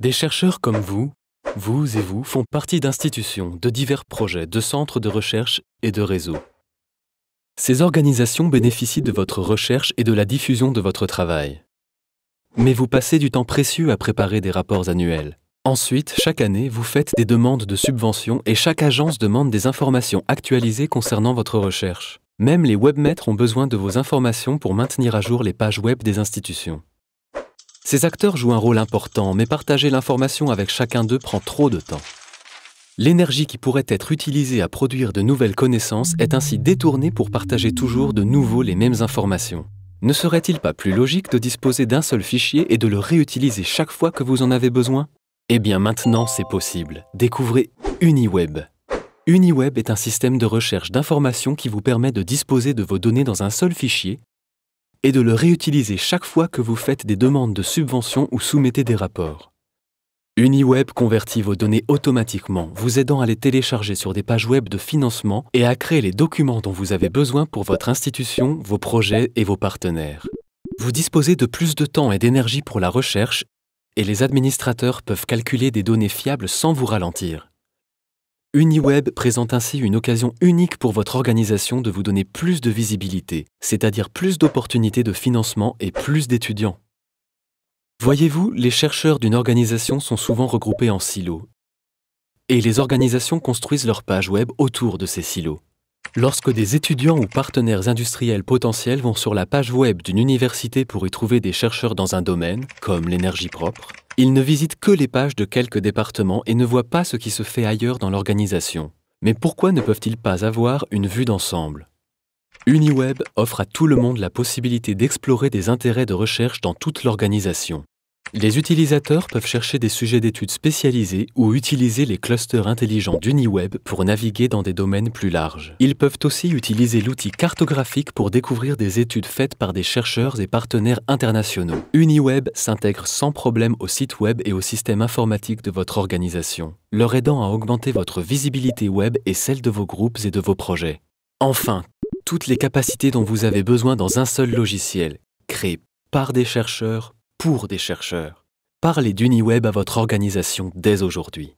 Des chercheurs comme vous et vous, font partie d'institutions, de divers projets, de centres de recherche et de réseaux. Ces organisations bénéficient de votre recherche et de la diffusion de votre travail. Mais vous passez du temps précieux à préparer des rapports annuels. Ensuite, chaque année, vous faites des demandes de subventions et chaque agence demande des informations actualisées concernant votre recherche. Même les webmaîtres ont besoin de vos informations pour maintenir à jour les pages web des institutions. Ces acteurs jouent un rôle important, mais partager l'information avec chacun d'eux prend trop de temps. L'énergie qui pourrait être utilisée à produire de nouvelles connaissances est ainsi détournée pour partager toujours de nouveau les mêmes informations. Ne serait-il pas plus logique de disposer d'un seul fichier et de le réutiliser chaque fois que vous en avez besoin? Eh bien maintenant c'est possible. Découvrez UniWeb. UniWeb est un système de recherche d'informations qui vous permet de disposer de vos données dans un seul fichier et de le réutiliser chaque fois que vous faites des demandes de subventions ou soumettez des rapports. UniWeb convertit vos données automatiquement, vous aidant à les télécharger sur des pages web de financement et à créer les documents dont vous avez besoin pour votre institution, vos projets et vos partenaires. Vous disposez de plus de temps et d'énergie pour la recherche et les administrateurs peuvent calculer des données fiables sans vous ralentir. UniWeb présente ainsi une occasion unique pour votre organisation de vous donner plus de visibilité, c'est-à-dire plus d'opportunités de financement et plus d'étudiants. Voyez-vous, les chercheurs d'une organisation sont souvent regroupés en silos. Et les organisations construisent leurs pages web autour de ces silos. Lorsque des étudiants ou partenaires industriels potentiels vont sur la page web d'une université pour y trouver des chercheurs dans un domaine, comme l'énergie propre, ils ne visitent que les pages de quelques départements et ne voient pas ce qui se fait ailleurs dans l'organisation. Mais pourquoi ne peuvent-ils pas avoir une vue d'ensemble? UniWeb offre à tout le monde la possibilité d'explorer des intérêts de recherche dans toute l'organisation. Les utilisateurs peuvent chercher des sujets d'études spécialisés ou utiliser les clusters intelligents d'UniWeb pour naviguer dans des domaines plus larges. Ils peuvent aussi utiliser l'outil cartographique pour découvrir des études faites par des chercheurs et partenaires internationaux. UniWeb s'intègre sans problème au site web et au système informatique de votre organisation, leur aidant à augmenter votre visibilité web et celle de vos groupes et de vos projets. Enfin, toutes les capacités dont vous avez besoin dans un seul logiciel, créé par des chercheurs, pour des chercheurs. Parlez d'UniWeb à votre organisation dès aujourd'hui.